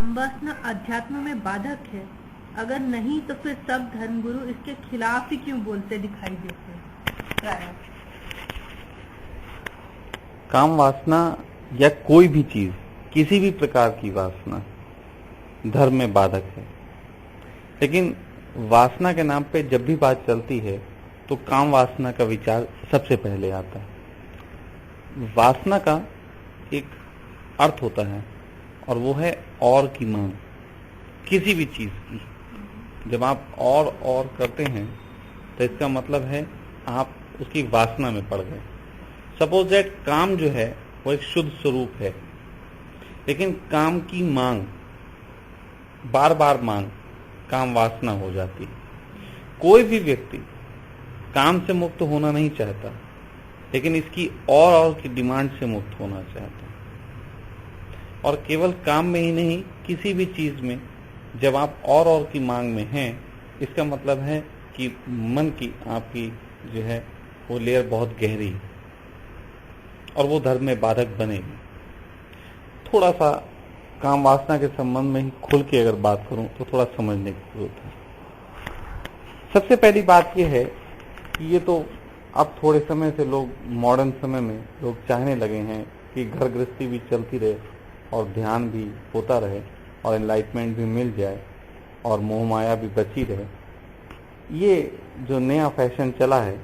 काम वासना अध्यात्म में बाधक है? अगर नहीं तो फिर सब धर्मगुरु इसके खिलाफ ही क्यों बोलते दिखाई देते हैं? काम वासना या कोई भी चीज, किसी भी प्रकार की वासना धर्म में बाधक है। लेकिन वासना के नाम पे जब भी बात चलती है तो काम वासना का विचार सबसे पहले आता है। वासना का एक अर्थ होता है और वो है और की मांग, किसी भी चीज की। जब आप और करते हैं तो इसका मतलब है आप उसकी वासना में पड़ गए। सपोज दैट काम जो है वो एक शुद्ध स्वरूप है, लेकिन काम की मांग, बार बार मांग, काम वासना हो जाती है। कोई भी व्यक्ति काम से मुक्त होना नहीं चाहता, लेकिन इसकी और की डिमांड से मुक्त होना चाहता है। और केवल काम में ही नहीं, किसी भी चीज में जब आप और की मांग में हैं, इसका मतलब है कि मन की आपकी जो है वो लेयर बहुत गहरी है और वो धर्म में बाधक बनेगी। थोड़ा सा काम वासना के संबंध में ही खुल के अगर बात करूं तो थोड़ा समझने की जरूरत है। सबसे पहली बात यह है कि ये तो अब थोड़े समय से लोग, मॉडर्न समय में लोग चाहने लगे हैं कि घर गृहस्थी भी चलती रहे और ध्यान भी होता रहे और एनलाइटमेंट भी मिल जाए और मोह माया भी बची रहे। ये जो नया फैशन चला है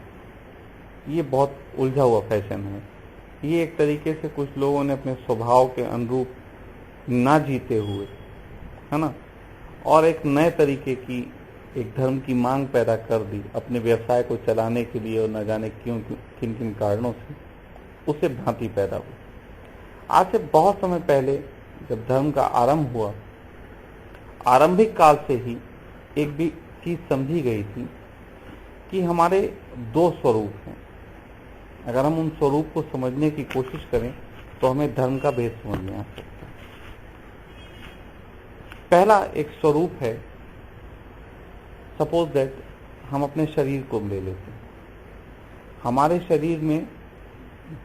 ये बहुत उलझा हुआ फैशन है। ये एक तरीके से कुछ लोगों ने अपने स्वभाव के अनुरूप ना जीते हुए, है ना, और एक नए तरीके की एक धर्म की मांग पैदा कर दी अपने व्यवसाय को चलाने के लिए, और न जाने क्यों किन किन कारणों से उससे भ्रांति पैदा हुई। आज से बहुत समय पहले जब धर्म का आरंभ हुआ, आरंभिक काल से ही एक भी चीज समझी गई थी कि हमारे दो स्वरूप हैं। अगर हम उन स्वरूप को समझने की कोशिश करें तो हमें धर्म का भेद समझ में आ सकता है। पहला एक स्वरूप है, सपोज दैट हम अपने शरीर को ले लेते हैं। हमारे शरीर में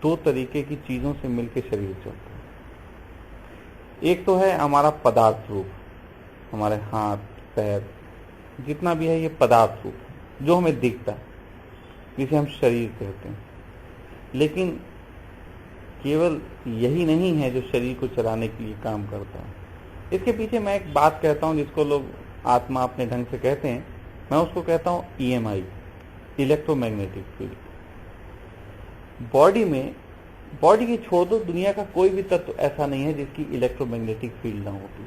दो तरीके की चीजों से मिलकर शरीर चलता है। एक तो है हमारा पदार्थ रूप, हमारे हाथ पैर जितना भी है ये पदार्थ रूप है जो हमें दिखता है, जिसे हम शरीर कहते हैं। लेकिन केवल यही नहीं है जो शरीर को चलाने के लिए काम करता है। इसके पीछे मैं एक बात कहता हूं जिसको लोग आत्मा अपने ढंग से कहते हैं, मैं उसको कहता हूं EMI, इलेक्ट्रोमैग्नेटिक फील्ड। बॉडी की छोड़ दो, दुनिया का कोई भी तत्व ऐसा नहीं है जिसकी इलेक्ट्रोमैग्नेटिक फील्ड ना होती।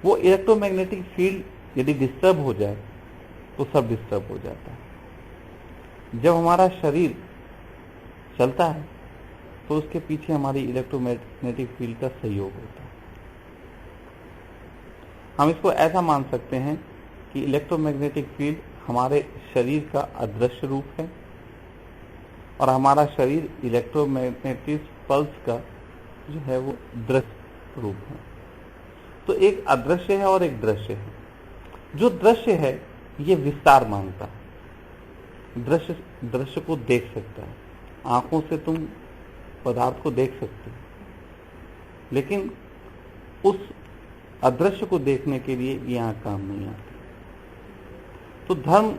वो इलेक्ट्रोमैग्नेटिक फील्ड यदि डिस्टर्ब हो जाए तो सब डिस्टर्ब हो जाता है। जब हमारा शरीर चलता है तो उसके पीछे हमारी इलेक्ट्रोमैग्नेटिक फील्ड का सहयोग होता है। हम इसको ऐसा मान सकते हैं कि इलेक्ट्रोमैग्नेटिक फील्ड हमारे शरीर का अदृश्य रूप है और हमारा शरीर इलेक्ट्रोमैग्नेटिक पल्स का जो है वो दृश्य रूप है। तो एक अदृश्य है और एक दृश्य है। जो दृश्य है ये विस्तार मांगता है। दृश्य को देख सकता है, आंखों से तुम पदार्थ को देख सकते हो, लेकिन उस अदृश्य को देखने के लिए ये आंख काम नहीं आती। तो धर्म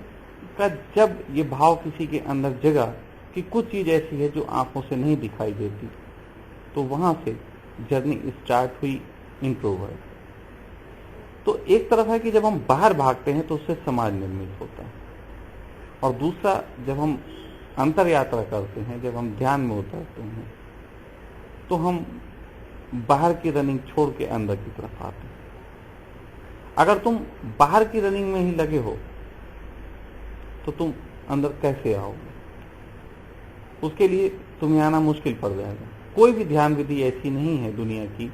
का जब ये भाव किसी के अंदर जगा कि कुछ चीज ऐसी है जो आंखों से नहीं दिखाई देती, तो वहां से जर्नी स्टार्ट हुई इंट्रोवर्ट। तो एक तरफ है कि जब हम बाहर भागते हैं तो उससे समाज निर्मित होता है, और दूसरा जब हम अंतर यात्रा करते हैं, जब हम ध्यान में उतरते हैं, तो हम बाहर की रनिंग छोड़ के अंदर की तरफ आते हैं। अगर तुम बाहर की रनिंग में ही लगे हो तो तुम अंदर कैसे आओगे? उसके लिए तुम्हें आना मुश्किल पड़ जाएगा। कोई भी ध्यान विधि ऐसी नहीं है दुनिया की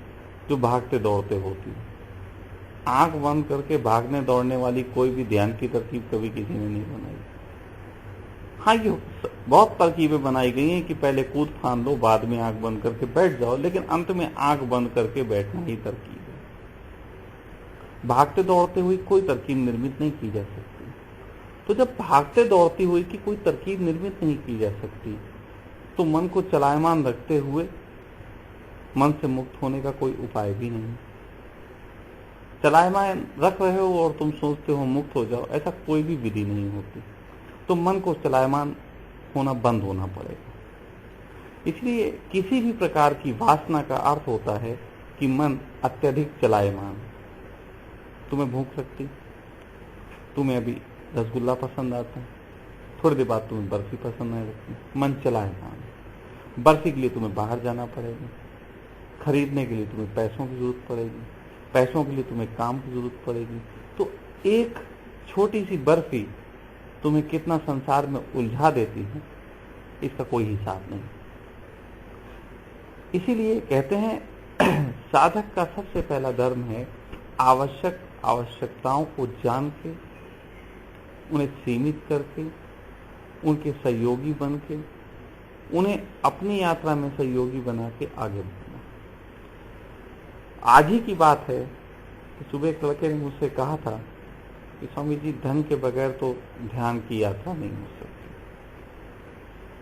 जो भागते दौड़ते होती है। आंख बंद करके भागने दौड़ने वाली कोई भी ध्यान की तरकीब कभी किसी ने नहीं बनाई। हाँ, ये बहुत तरकीबें बनाई गई हैं कि पहले कूद फांद लो, बाद में आंख बंद करके बैठ जाओ, लेकिन अंत में आंख बंद करके बैठना ही तरकीब है। भागते दौड़ते हुई कोई तरकीब निर्मित नहीं की जा सकती। तो जब भागते दौड़ती हुई की कोई तरकीब निर्मित नहीं की जा सकती, तो मन को चलायमान रखते हुए मन से मुक्त होने का कोई उपाय भी नहीं। चलायमान रख रहे हो और तुम सोचते हो मुक्त हो जाओ, ऐसा कोई भी विधि नहीं होती। तो मन को चलायमान होना बंद होना पड़ेगा। इसलिए किसी भी प्रकार की वासना का अर्थ होता है कि मन अत्यधिक चलायमान। तुम्हें भूख लगती, तुम्हें अभी रसगुल्ला पसंद आता है, थोड़ी देर बाद तुम्हें बर्फी पसंद आने लगती, मन चलायमान। बर्फी के लिए तुम्हें बाहर जाना पड़ेगा, खरीदने के लिए तुम्हें पैसों की जरूरत पड़ेगी, पैसों के लिए तुम्हें काम की जरूरत पड़ेगी। तो एक छोटी सी बर्फी तुम्हें कितना संसार में उलझा देती है, इसका कोई हिसाब नहीं। इसीलिए कहते हैं साधक का सबसे पहला धर्म है आवश्यकताओं को जान के, उन्हें सीमित करके, उनके सहयोगी बन के, उन्हें अपनी यात्रा में सहयोगी बना के आगे बढ़ना। आज ही की बात है कि सुबह एक लड़के ने मुझसे कहा था कि स्वामी जी, धन के बगैर तो ध्यान की यात्रा नहीं हो सकती।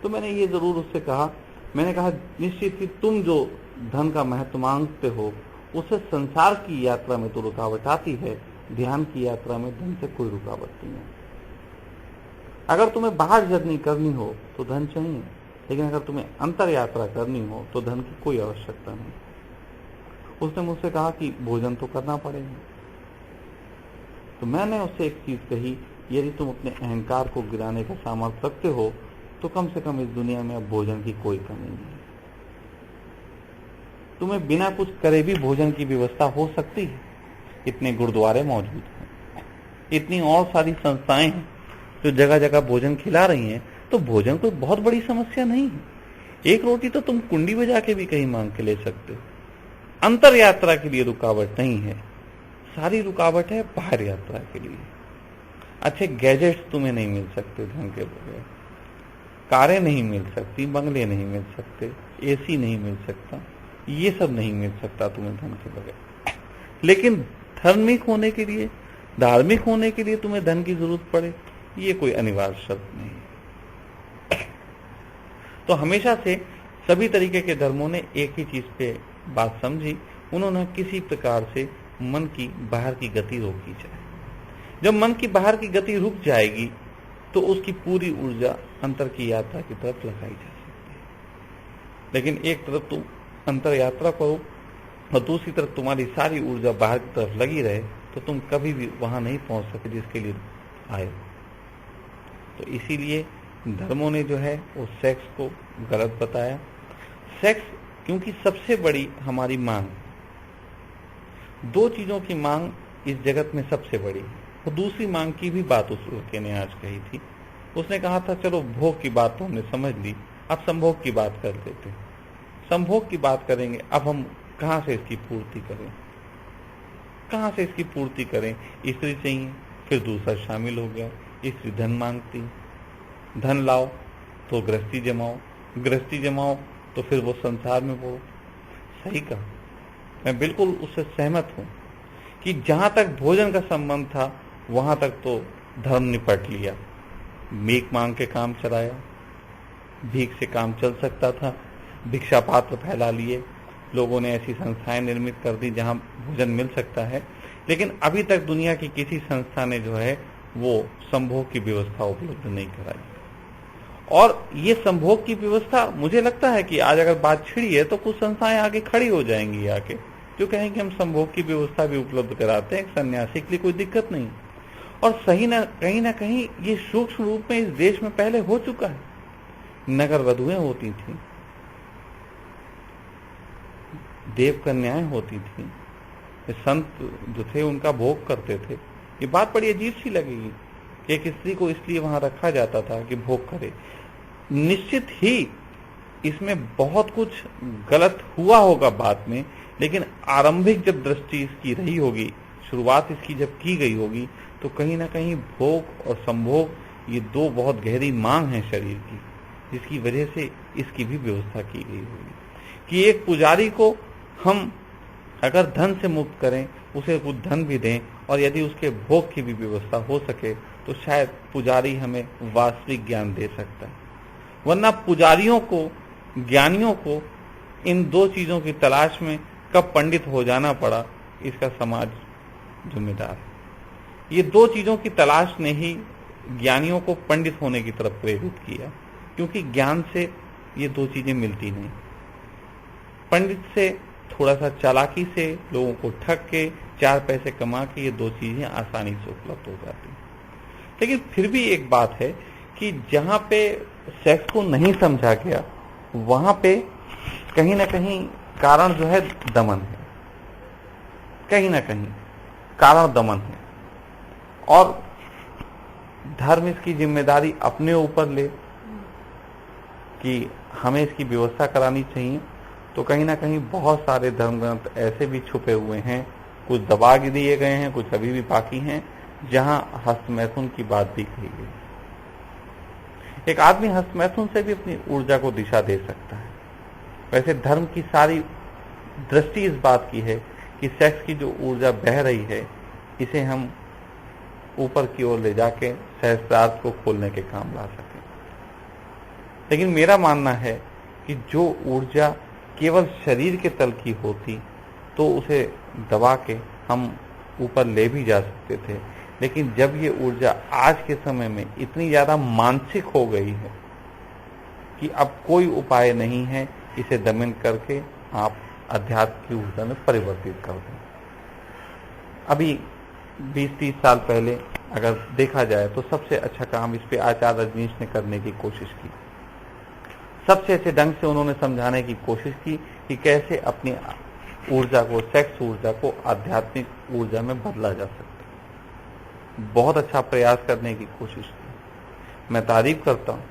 तो मैंने ये जरूर उससे कहा, मैंने कहा निश्चित कि तुम जो धन का महत्व मांगते हो उससे संसार की यात्रा में तो रुकावट आती है, ध्यान की यात्रा में धन से कोई रुकावट नहीं है। अगर तुम्हें बाहर जर्नी करनी हो तो धन चाहिए, लेकिन अगर तुम्हें अंतर यात्रा करनी हो तो धन की कोई आवश्यकता नहीं। उसने मुझसे कहा कि भोजन तो करना पड़ेगा। तो मैंने उससे एक चीज कही, यदि तुम अपने अहंकार को गिराने का सामर्थ्य रखते हो तो कम से कम इस दुनिया में अब भोजन की कोई कमी नहीं है। तुम्हें बिना कुछ करे भी भोजन की व्यवस्था हो सकती है। इतने गुरुद्वारे मौजूद हैं, इतनी और सारी संस्थाएं हैं जो जगह जगह भोजन खिला रही हैं, तो भोजन कोई बहुत बड़ी समस्या नहीं है। एक रोटी तो तुम कुंडी बजा के भी कहीं मांग के ले सकते हो। अंतर यात्रा के लिए रुकावट नहीं है, सारी रुकावट है बाहर यात्रा के लिए। अच्छे गैजेट्स तुम्हें नहीं मिल सकते धन के बगैर, कारें नहीं मिल सकती, बंगले नहीं मिल सकते, एसी नहीं मिल सकता, ये सब नहीं मिल सकता तुम्हें धन के बगैर। लेकिन धार्मिक होने के लिए, धार्मिक होने के लिए तुम्हें धन की जरूरत पड़े, ये कोई अनिवार्य शर्त नहीं। तो हमेशा से सभी तरीके के धर्मों ने एक ही चीज पे बात समझी, उन्होंने किसी प्रकार से मन की बाहर की गति रोकी जाए। जब मन की बाहर की गति रुक जाएगी तो उसकी पूरी ऊर्जा अंतर की यात्रा की तरफ लगाई जा सकती है। लेकिन एक तरफ तुम अंतर यात्रा करो और दूसरी तरफ तुम्हारी सारी ऊर्जा बाहर की तरफ लगी रहे, तो तुम कभी भी वहां नहीं पहुंच सके जिसके लिए आए। तो इसीलिए धर्मों ने जो है वो सेक्स को गलत बताया। सेक्स क्योंकि सबसे बड़ी हमारी मांग, दो चीजों की मांग इस जगत में सबसे बड़ी है। और दूसरी मांग की भी बात उस लड़के ने आज कही थी। उसने कहा था चलो भोग की बात तो हमने समझ ली, अब संभोग की बात कर लेते हैं। संभोग की बात करेंगे, अब हम कहां से इसकी पूर्ति करें, कहां से इसकी पूर्ति करें। स्त्री चाहिए, फिर दूसरा शामिल हो गया, स्त्री धन मांगती, धन लाओ तो गृहस्थी जमाओ, गृहस्थी जमाओ तो फिर वो संसार में वो। सही कहा, मैं बिल्कुल उससे सहमत हूं कि जहां तक भोजन का संबंध था वहां तक तो धर्म निपट लिया। भीख मांग के काम चलाया, भीख से काम चल सकता था, भिक्षा पात्र फैला लिए, लोगों ने ऐसी संस्थाएं निर्मित कर दी जहां भोजन मिल सकता है। लेकिन अभी तक दुनिया की किसी संस्था ने जो है वो संभोग की व्यवस्था उपलब्ध नहीं कराई। और ये संभोग की व्यवस्था, मुझे लगता है कि आज अगर बात छिड़ी है तो कुछ संस्थाएं आगे खड़ी हो जाएंगी आके, जो कहेंगे हम संभोग की व्यवस्था भी उपलब्ध कराते हैं, एक सन्यासी के लिए कोई दिक्कत नहीं। और सही ना कहीं ये सूक्ष्म रूप में इस देश में पहले हो चुका है। नगर वधुएं होती थी, देव कन्याएं होती थी, संत जो थे उनका भोग करते थे। ये बात बड़ी अजीब सी लगेगी, एक स्त्री को इसलिए वहां रखा जाता था कि भोग करे। निश्चित ही इसमें बहुत कुछ गलत हुआ होगा बाद में, लेकिन आरंभिक जब दृष्टि इसकी रही होगी, शुरुआत इसकी जब की गई होगी, तो कहीं ना कहीं भोग और संभोग ये दो बहुत गहरी मांग है शरीर की, जिसकी वजह से इसकी भी व्यवस्था की गई होगी कि एक पुजारी को हम अगर धन से मुक्त करें, उसे कुछ धन भी दें, और यदि उसके भोग की भी व्यवस्था हो सके तो शायद पुजारी हमें वास्तविक ज्ञान दे सकता है। वरना पुजारियों को, ज्ञानियों को इन दो चीजों की तलाश में कब पंडित हो जाना पड़ा, इसका समाज जिम्मेदार है। ये दो चीजों की तलाश ने ही ज्ञानियों को पंडित होने की तरफ प्रेरित किया, क्योंकि ज्ञान से ये दो चीजें मिलती नहीं। पंडित से थोड़ा सा चालाकी से लोगों को ठग के 4 पैसे कमा के ये दो चीजें आसानी से उपलब्ध हो जाती। लेकिन फिर भी एक बात है कि जहां पे सेक्स को नहीं समझा गया, वहां पे कहीं ना कहीं कारण जो है दमन है, कहीं ना कहीं कारण दमन है। और धर्म इसकी जिम्मेदारी अपने ऊपर ले कि हमें इसकी व्यवस्था करानी चाहिए, तो कहीं ना कहीं बहुत सारे धर्म ग्रंथ ऐसे भी छुपे हुए हैं, कुछ दबा दिए गए हैं, कुछ अभी भी बाकी हैं, जहां हस्तमैथुन की बात भी कही गई। एक आदमी हस्तमैथुन से भी अपनी ऊर्जा को दिशा दे सकता है। वैसे धर्म की सारी दृष्टि इस बात की है कि सेक्स की जो ऊर्जा बह रही है, इसे हम ऊपर की ओर ले जाके सहस्त्रार्थ को खोलने के काम ला सकें। लेकिन मेरा मानना है कि जो ऊर्जा केवल शरीर के तल की होती तो उसे दबा के हम ऊपर ले भी जा सकते थे, लेकिन जब ये ऊर्जा आज के समय में इतनी ज्यादा मानसिक हो गई है कि अब कोई उपाय नहीं है इसे दमन करके आप अध्यात्म की ऊर्जा में परिवर्तित कर दें। अभी 20-30 साल पहले अगर देखा जाए तो सबसे अच्छा काम इस पे आचार्य रजनीश ने करने की कोशिश की। सबसे अच्छे ढंग से उन्होंने समझाने की कोशिश की कि कैसे अपनी ऊर्जा को, सेक्स ऊर्जा को आध्यात्मिक ऊर्जा में बदला जा सकता है। बहुत अच्छा प्रयास करने की कोशिश की, मैं तारीफ करता हूं।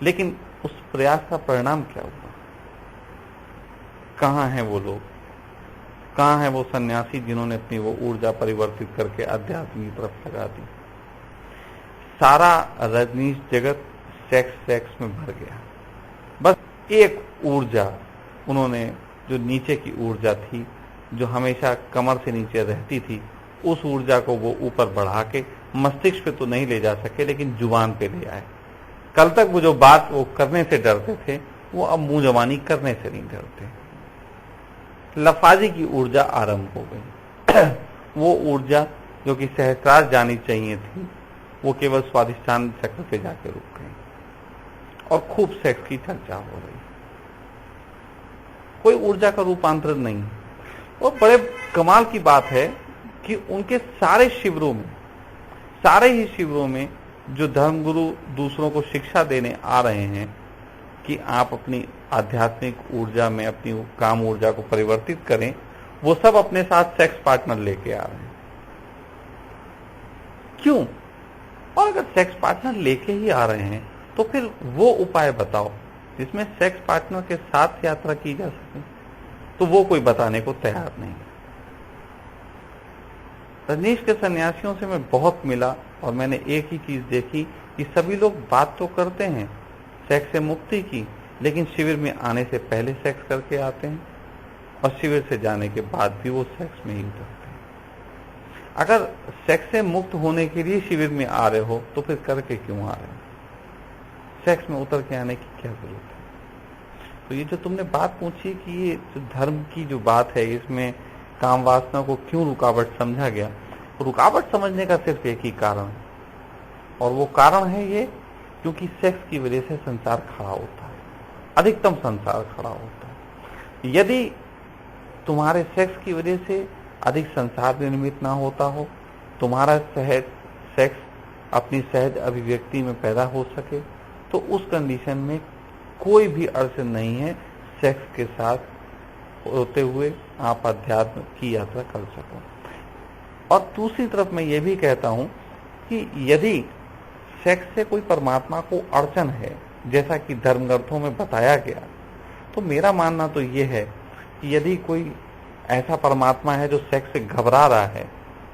लेकिन उस प्रयास का परिणाम क्या हुआ? कहां हैं वो लोग, कहां है वो सन्यासी जिन्होंने अपनी वो ऊर्जा परिवर्तित करके अध्यात्म की तरफ लगा दी? सारा रजनीश जगत सेक्स में भर गया। बस एक ऊर्जा उन्होंने, जो नीचे की ऊर्जा थी, जो हमेशा कमर से नीचे रहती थी, उस ऊर्जा को वो ऊपर बढ़ा के मस्तिष्क पे तो नहीं ले जा सके, लेकिन जुबान पे ले आए। कल तक वो जो बात वो करने से डरते थे, वो अब मुंह जबानी करने से नहीं डरते। लफाजी की ऊर्जा आरंभ हो गई। वो ऊर्जा जो कि सहस्त्रार्थ जानी चाहिए थी, वो केवल स्वादिष्ठान चक्र पे जाके रुक गई और खूब सेक्स की चर्चा हो रही। कोई ऊर्जा का रूपांतरण नहीं। और बड़े कमाल की बात है कि उनके सारे शिविरों में, सारे ही शिविरों में जो धर्मगुरु दूसरों को शिक्षा देने आ रहे हैं कि आप अपनी आध्यात्मिक ऊर्जा में अपनी काम ऊर्जा को परिवर्तित करें, वो सब अपने साथ सेक्स पार्टनर लेके आ रहे हैं। क्यों? और अगर सेक्स पार्टनर लेके ही आ रहे हैं तो फिर वो उपाय बताओ जिसमें सेक्स पार्टनर के साथ यात्रा की जा सके। तो वो कोई बताने को तैयार नहीं। रजनीश के सन्यासियों से मैं बहुत मिला और मैंने एक ही चीज देखी कि सभी लोग बात तो करते हैं सेक्स से मुक्ति की, लेकिन शिविर में आने से पहले सेक्स करके आते हैं और शिविर से जाने के बाद भी वो सेक्स में ही उतरते हैं। अगर सेक्स से मुक्त होने के लिए शिविर में आ रहे हो तो फिर करके क्यों आ रहे हो? सेक्स में उतर के आने की क्या जरूरत है? तो ये जो तुमने बात पूछी कि ये जो धर्म की जो बात है, इसमें काम वासना को क्यों रुकावट समझा गया, रुकावट समझने का सिर्फ एक ही कारण है, और वो कारण है ये क्योंकि सेक्स की वजह से संसार खड़ा होता है, अधिकतम संसार खड़ा होता है। यदि तुम्हारे सेक्स की वजह से अधिक संसार निर्मित ना होता हो, तुम्हारा सहज सेक्स अपनी सहज अभिव्यक्ति में पैदा हो सके, तो उस कंडीशन में कोई भी अड़चन नहीं है सेक्स के साथ होते हुए आप अध्यात्म की यात्रा कर सको। और दूसरी तरफ मैं ये भी कहता हूं कि यदि सेक्स से कोई परमात्मा को अड़चन है, जैसा कि धर्म ग्रंथों में बताया गया, तो मेरा मानना तो ये है कि यदि कोई ऐसा परमात्मा है जो सेक्स से घबरा रहा है,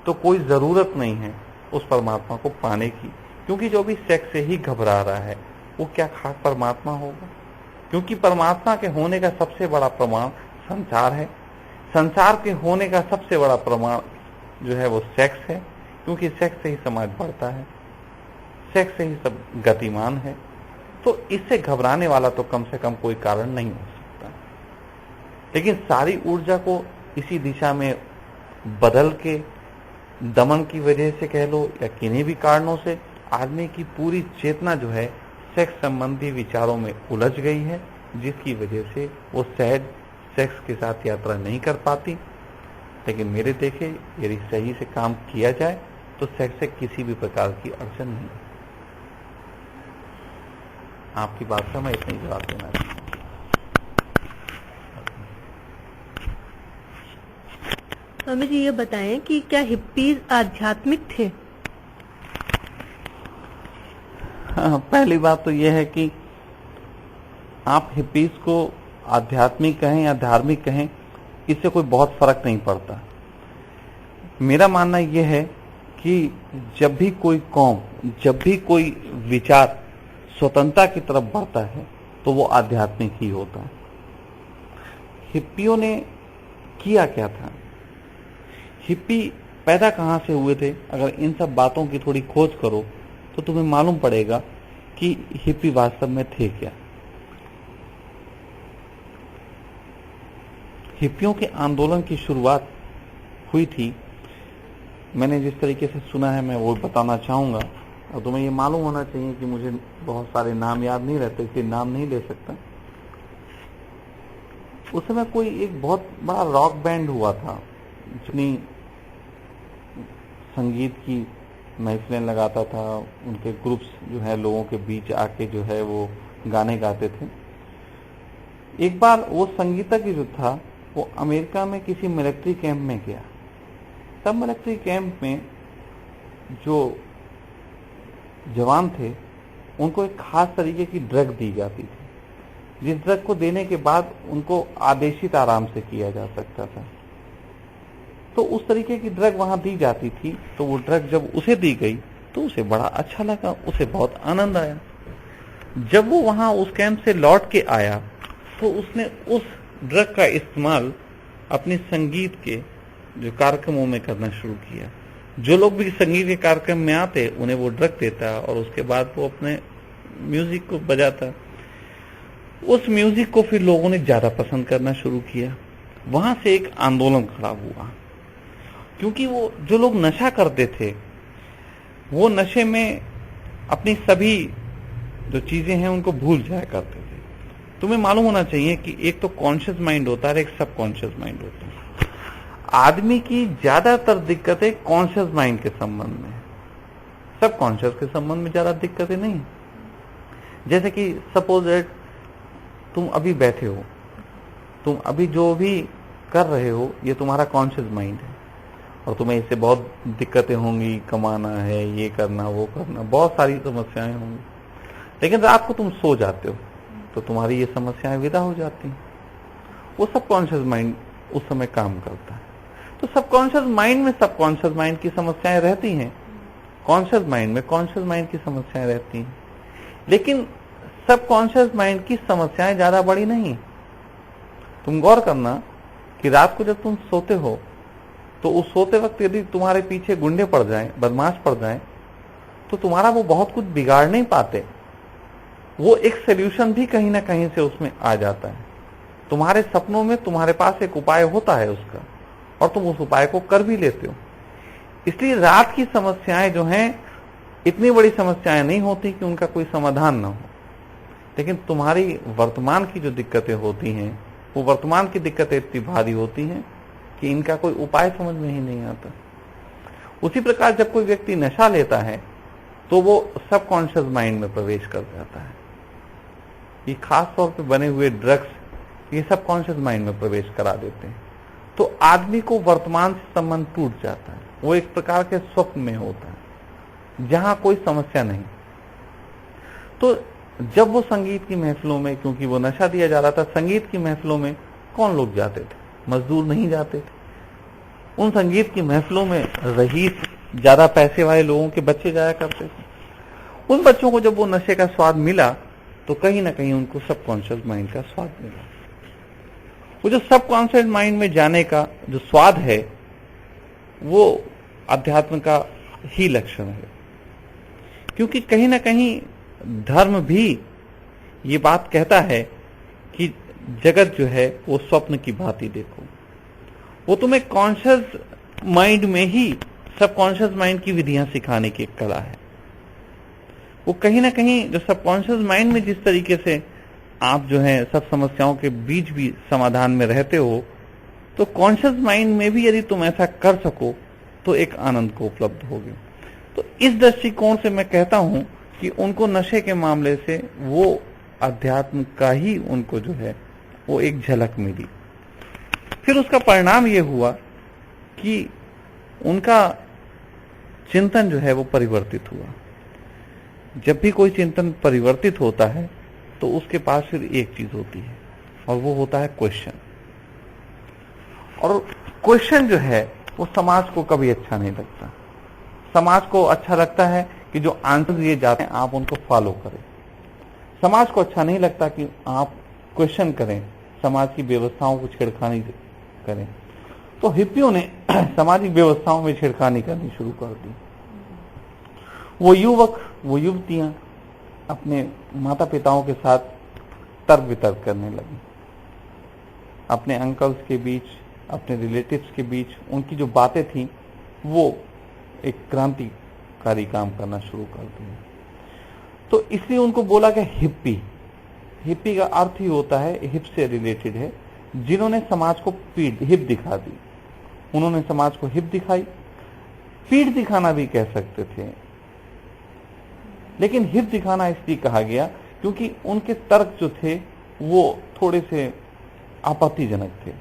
तो कोई जरूरत नहीं है उस परमात्मा को पाने की, क्योंकि जो भी सेक्स से ही घबरा रहा है वो क्या खास परमात्मा होगा? क्योंकि परमात्मा के होने का सबसे बड़ा प्रमाण संसार है, संसार के होने का सबसे बड़ा प्रमाण जो है वो सेक्स है, क्योंकि सेक्स से ही समाज बढ़ता है, सेक्स से ही सब गतिमान है। तो इससे घबराने वाला तो कम से कम कोई कारण नहीं हो सकता। लेकिन सारी ऊर्जा को इसी दिशा में बदल के दमन की वजह से कह लो या किन्हीं भी कारणों से आदमी की पूरी चेतना जो है सेक्स संबंधी विचारों में उलझ गई है, जिसकी वजह से वो सहज सेक्स के साथ यात्रा नहीं कर पाती। लेकिन मेरे देखे यदि सही से काम किया जाए तो सेक्स से किसी भी प्रकार की अड़चन नहीं। आपकी बात का मैं इतना ही जवाब देना चाहता हूँ। स्वामी जी ये बताएं कि क्या हिप्पीज आध्यात्मिक थे? हाँ, पहली बात तो यह है कि आप हिप्पीज को आध्यात्मिक कहें या धार्मिक कहें, इससे कोई बहुत फर्क नहीं पड़ता। मेरा मानना यह है कि जब भी कोई कौम, जब भी कोई विचार स्वतंत्रता की तरफ बढ़ता है तो वो आध्यात्मिक ही होता है। हिप्पियों ने किया क्या था, हिप्पी पैदा कहां से हुए थे, अगर इन सब बातों की थोड़ी खोज करो तो तुम्हें मालूम पड़ेगा कि हिप्पी वास्तव में थे क्या। हिप्पियों के आंदोलन की शुरुआत हुई थी, मैंने जिस तरीके से सुना है मैं वो बताना चाहूंगा, और तुम्हें ये मालूम होना चाहिए कि मुझे बहुत सारे नाम याद नहीं रहते, इसलिए नाम नहीं ले सकता। उस समय कोई एक बहुत बड़ा रॉक बैंड हुआ था, जितनी संगीत की महफिलें लगाता था, उनके ग्रुप्स जो है लोगों के बीच आके जो है वो गाने गाते थे। एक बार वो संगीतज्ञ जो था वो अमेरिका में किसी मिलिट्री कैंप में गया। तब मिलिट्री कैंप में जो जवान थे उनको एक खास तरीके की ड्रग दी जाती थी, जिस ड्रग को देने के बाद उनको आदेशित आराम से किया जा सकता था। तो उस तरीके की ड्रग वहां दी जाती थी, तो वो ड्रग जब उसे दी गई तो उसे बड़ा अच्छा लगा, उसे बहुत आनंद आया। जब वो वहां उस कैंप से लौट के आया तो उसने उस ड्रग का इस्तेमाल अपने संगीत के जो कार्यक्रमों में करना शुरू किया। जो लोग भी संगीत के कार्यक्रम में आते उन्हें वो ड्रग देता और उसके बाद वो अपने म्यूजिक को बजाता। उस म्यूजिक को फिर लोगों ने ज्यादा पसंद करना शुरू किया। वहां से एक आंदोलन खड़ा हुआ, क्योंकि वो जो लोग नशा करते थे वो नशे में अपनी सभी जो चीजें हैं उनको भूल जाया करते थे। तुम्हें मालूम होना चाहिए कि एक तो कॉन्शियस माइंड होता है और एक सब कॉन्शियस माइंड होता है। आदमी की ज्यादातर दिक्कतें कॉन्शियस माइंड के संबंध में, सब कॉन्शियस के संबंध में ज्यादा दिक्कतें नहीं। जैसे कि सपोज दैट तुम अभी बैठे हो, तुम अभी जो भी कर रहे हो ये तुम्हारा कॉन्शियस माइंड है, और तुम्हें इससे बहुत दिक्कतें होंगी, कमाना है, ये करना, वो करना, बहुत सारी समस्याएं होंगी। लेकिन रात को तुम सो जाते हो तो तुम्हारी ये समस्याएं विदा हो जाती हैं। वो सबकॉन्शियस माइंड उस समय काम करता है। तो सबकॉन्शियस माइंड में सबकॉन्शियस माइंड की समस्याएं रहती हैं, कॉन्शियस माइंड में कॉन्शियस माइंड की समस्याएं रहती हैं। लेकिन सबकॉन्शियस माइंड की समस्याएं ज्यादा बड़ी नहीं। तुम गौर करना कि रात को जब तुम सोते हो तो उस सोते वक्त यदि तुम्हारे पीछे गुंडे पड़ जाएं, बदमाश पड़ जाएं, तो तुम्हारा वो बहुत कुछ बिगाड़ नहीं पाते। वो एक सोल्यूशन भी कहीं ना कहीं से उसमें आ जाता है। तुम्हारे सपनों में तुम्हारे पास एक उपाय होता है उसका, और तुम उस उपाय को कर भी लेते हो। इसलिए रात की समस्याएं जो हैं इतनी बड़ी समस्याएं नहीं होती कि उनका कोई समाधान ना हो। लेकिन तुम्हारी वर्तमान की जो दिक्कतें होती हैं वो वर्तमान की दिक्कतें इतनी भारी होती हैं कि इनका कोई उपाय समझ में ही नहीं आता। उसी प्रकार जब कोई व्यक्ति नशा लेता है तो वो सबकॉन्शियस माइंड में प्रवेश कर जाता है। ये खास तौर पे बने हुए ड्रग्स ये सबकॉन्शियस माइंड में प्रवेश करा देते हैं। तो आदमी को वर्तमान से संबंध टूट जाता है, वो एक प्रकार के स्वप्न में होता है जहां कोई समस्या नहीं। तो जब वो संगीत की महफिलों में, क्योंकि वो नशा दिया जा रहा था, संगीत की महफिलों में कौन लोग जाते थे? मजदूर नहीं जाते थे। उन संगीत की महफिलों में रईस, ज्यादा पैसे वाले लोगों के बच्चे जाया करते थे। उन बच्चों को जब वो नशे का स्वाद मिला तो कहीं ना कहीं उनको सबकॉन्शियस माइंड का स्वाद मिला। वो जो सबकॉन्शियस माइंड में जाने का जो स्वाद है वो अध्यात्म का ही लक्षण है। क्योंकि कहीं ना कहीं धर्म भी ये बात कहता है कि जगत जो है वो स्वप्न की भांति देखो। वो तुम्हें कॉन्शियस माइंड में ही सबकॉन्शियस माइंड की विधियां सिखाने की एक कला है। वो कहीं ना कहीं जो सबकॉन्शियस माइंड में जिस तरीके से आप जो है सब समस्याओं के बीच भी समाधान में रहते हो, तो कॉन्शियस माइंड में भी यदि तुम ऐसा कर सको तो एक आनंद को उपलब्ध होगी। तो इस दृष्टिकोण से मैं कहता हूं कि उनको नशे के मामले से वो अध्यात्म का ही उनको जो है वो एक झलक मिली। फिर उसका परिणाम ये हुआ कि उनका चिंतन जो है वो परिवर्तित हुआ। जब भी कोई चिंतन परिवर्तित होता है तो उसके पास फिर एक चीज होती है और वो होता है क्वेश्चन। और क्वेश्चन जो है वो समाज को कभी अच्छा नहीं लगता। समाज को अच्छा लगता है कि जो आंसर दिए जाते हैं आप उनको फॉलो करें। समाज को अच्छा नहीं लगता कि आप क्वेश्चन करें, समाज की व्यवस्थाओं को छेड़खानी करें। तो हिप्पियों ने सामाजिक व्यवस्थाओं में छेड़खानी करनी शुरू कर दी। वो युवक, वो युवतियां अपने माता पिताओं के साथ तर्क वितर्क करने लगी। अपने अंकल्स के बीच, अपने रिलेटिव्स के बीच उनकी जो बातें थी वो एक क्रांतिकारी काम करना शुरू कर दिया। तो इसलिए उनको बोला कि हिप्पी। हिप्पी का अर्थ ही होता है, हिप से रिलेटेड है, जिन्होंने समाज को पीठ, हिप दिखा दी। उन्होंने समाज को हिप दिखाई, पीठ दिखाना भी कह सकते थे, लेकिन हिप दिखाना इसलिए कहा गया क्योंकि उनके तर्क जो थे वो थोड़े से आपत्तिजनक थे।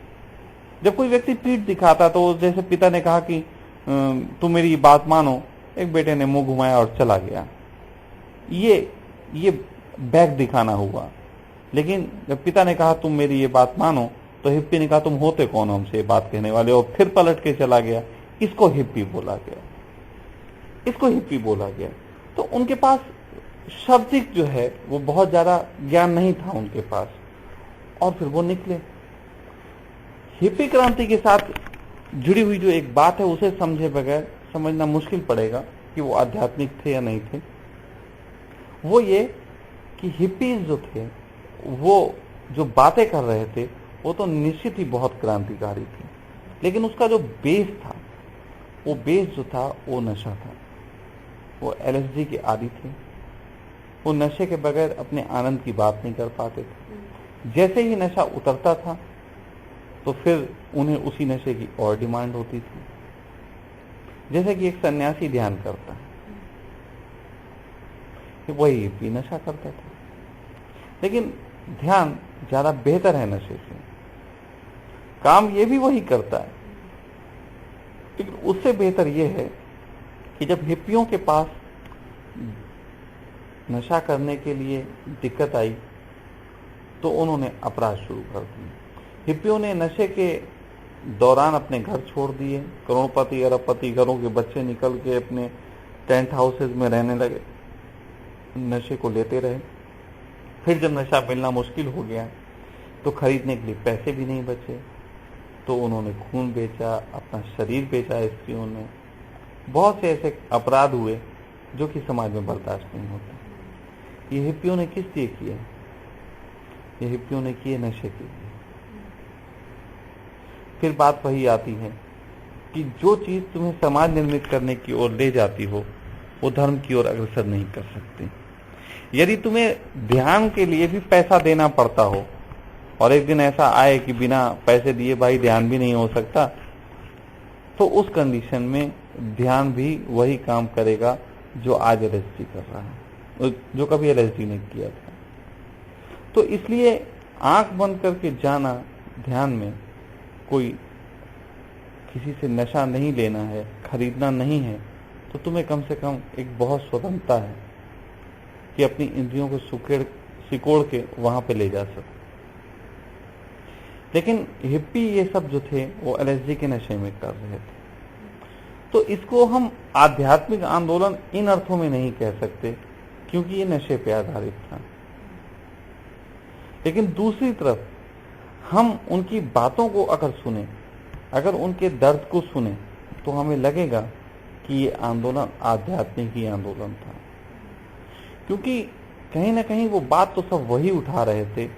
जब कोई व्यक्ति पीठ दिखाता तो जैसे पिता ने कहा कि तुम मेरी बात मानो, एक बेटे ने मुंह घुमाया और चला गया, ये बैक दिखाना हुआ। लेकिन जब पिता ने कहा तुम मेरी ये बात मानो, तो हिप्पी ने कहा तुम होते कौन हमसे ये बात कहने वाले, और फिर पलट के चला गया। इसको हिप्पी बोला गया, इसको हिप्पी बोला गया। तो उनके पास शाब्दिक जो है वो बहुत ज्यादा ज्ञान नहीं था उनके पास, और फिर वो निकले। हिप्पी क्रांति के साथ जुड़ी हुई जो एक बात है उसे समझे बगैर समझना मुश्किल पड़ेगा कि वो आध्यात्मिक थे या नहीं थे। वो ये कि हिप्पीज जो थे वो जो बातें कर रहे थे वो तो निश्चित ही बहुत क्रांतिकारी थी, लेकिन उसका जो बेस था, वो बेस जो था वो नशा था। वो LSD के आदी थे। वो नशे के बगैर अपने आनंद की बात नहीं कर पाते थे। जैसे ही नशा उतरता था तो फिर उन्हें उसी नशे की और डिमांड होती थी। जैसे कि एक सन्यासी ध्यान करता है, वही भी नशा करता था। लेकिन ध्यान ज्यादा बेहतर है नशे से, काम ये भी वही करता है, लेकिन उससे बेहतर यह है कि जब हिप्पियों के पास नशा करने के लिए दिक्कत आई तो उन्होंने अपराध शुरू कर दिए। हिप्पियों ने नशे के दौरान अपने घर छोड़ दिए। करोड़पति अरबपति घरों के बच्चे निकल के अपने टेंट हाउसेज में रहने लगे, नशे को लेते रहे। फिर जब नशा मिलना मुश्किल हो गया तो खरीदने के लिए पैसे भी नहीं बचे, तो उन्होंने खून बेचा, अपना शरीर बेचा स्त्रियों ने। बहुत से ऐसे अपराध हुए जो कि समाज में बर्दाश्त नहीं होते। ये हिप्पियों ने किस लिए किया? ये हिप्पियों ने किए नशे के लिए। फिर बात वही आती है कि जो चीज तुम्हें समाज निर्मित करने की ओर ले जाती हो वो धर्म की ओर अग्रसर नहीं कर सकती। यदि तुम्हें ध्यान के लिए भी पैसा देना पड़ता हो और एक दिन ऐसा आए कि बिना पैसे दिए भाई ध्यान भी नहीं हो सकता, तो उस कंडीशन में ध्यान भी वही काम करेगा जो आज LSD कर रहा है, जो कभी LSD नहीं किया था। तो इसलिए आंख बंद करके जाना ध्यान में, कोई किसी से नशा नहीं लेना है, खरीदना नहीं है, तो तुम्हें कम से कम एक बहुत स्वतंत्रता है कि अपनी इंद्रियों को सिकोड़ के वहां पे ले जा सको। लेकिन हिप्पी ये सब जो थे वो LSD के नशे में कर रहे थे। तो इसको हम आध्यात्मिक आंदोलन इन अर्थों में नहीं कह सकते क्योंकि ये नशे पे आधारित था। लेकिन दूसरी तरफ हम उनकी बातों को अगर सुने, अगर उनके दर्द को सुने, तो हमें लगेगा कि ये आंदोलन आध्यात्मिक ही आंदोलन था। क्योंकि कहीं ना कहीं वो बात तो सब वही उठा रहे थे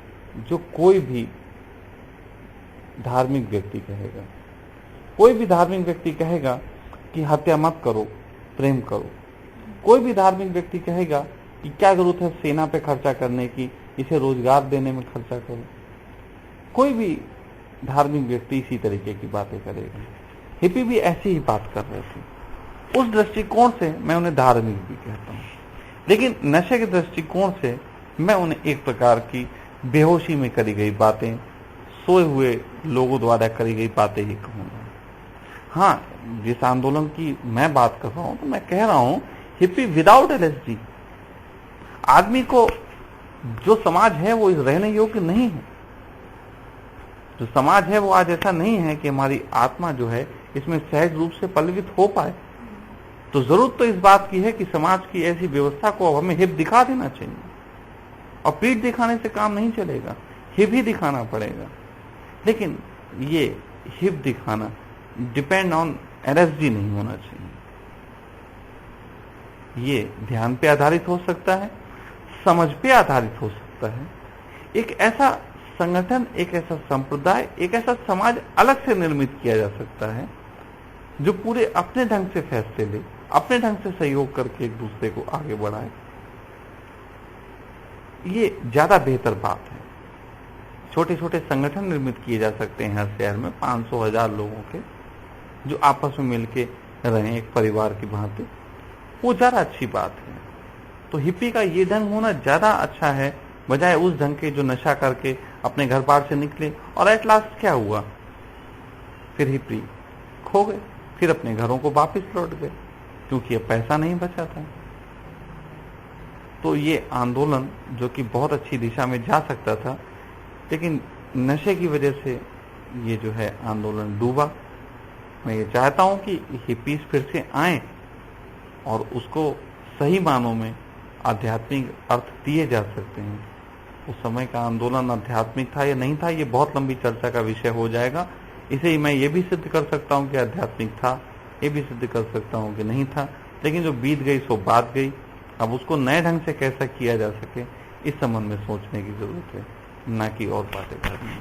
जो कोई भी धार्मिक व्यक्ति कहेगा, कोई भी धार्मिक व्यक्ति कहेगा कि हत्या मत करो, प्रेम करो। कोई भी धार्मिक व्यक्ति कहेगा कि क्या जरूरत है सेना पे खर्चा करने की, इसे रोजगार देने में खर्चा करो। कोई भी धार्मिक व्यक्ति इसी तरीके की बातें करेगा। हिप्पी भी ऐसी ही बात कर रहे थे। उस दृष्टिकोण से मैं उन्हें धार्मिक भी कहता हूँ, लेकिन नशे के दृष्टिकोण से मैं उन्हें एक प्रकार की बेहोशी में करी गई बातें, सोए हुए लोगों द्वारा करी गई बातें ही कहूंगा। हाँ, जिस आंदोलन की मैं बात कर रहा हूं तो मैं कह रहा हूं हिप्पी विदाउट एलएसडी। आदमी को जो समाज है वो रहने योग्य नहीं है। जो समाज है वो आज ऐसा नहीं है कि हमारी आत्मा जो है इसमें सहज रूप से पल्लवित हो पाए। तो जरूरत तो इस बात की है कि समाज की ऐसी व्यवस्था को अब हमें हिप दिखा देना चाहिए, और पीठ दिखाने से काम नहीं चलेगा, हिप ही दिखाना पड़ेगा। लेकिन ये हिप दिखाना डिपेंड ऑन एलएसडी नहीं होना चाहिए। ये ध्यान पे आधारित हो सकता है, समझ पे आधारित हो सकता है। एक ऐसा संगठन, एक ऐसा संप्रदाय, एक ऐसा समाज अलग से निर्मित किया जा सकता है जो पूरे अपने ढंग से फैसले ले, अपने ढंग से सहयोग करके एक दूसरे को आगे बढ़ाए। ये ज्यादा बेहतर बात है। छोटे छोटे संगठन निर्मित किए जा सकते हैं हर शहर में, 500-1000 लोगों के, जो आपस में मिलके रहें एक परिवार की भांति। वो ज्यादा अच्छी बात है। तो हिप्पी का ये ढंग होना ज्यादा अच्छा है बजाय उस ढंग के जो नशा करके अपने घर बार से निकले और एट लास्ट क्या हुआ, फिर हिप्पी खो गए, फिर अपने घरों को वापस लौट गए क्योंकि अब पैसा नहीं बचा था। तो ये आंदोलन जो कि बहुत अच्छी दिशा में जा सकता था, लेकिन नशे की वजह से ये जो है आंदोलन डूबा। मैं ये चाहता हूं कि हिप्पीज फिर से आए और उसको सही मानों में आध्यात्मिक अर्थ दिए जा सकते हैं। उस समय का आंदोलन आध्यात्मिक था या नहीं था, ये बहुत लंबी चर्चा का विषय हो जाएगा। इसे ही मैं ये भी सिद्ध कर सकता हूँ कि आध्यात्मिक था, ये भी सिद्ध कर सकता हूँ कि नहीं था, लेकिन जो बीत गई सो बात गई। अब उसको नए ढंग से कैसा किया जा सके, इस संबंध में सोचने की जरूरत है, ना कि और बातें करनी।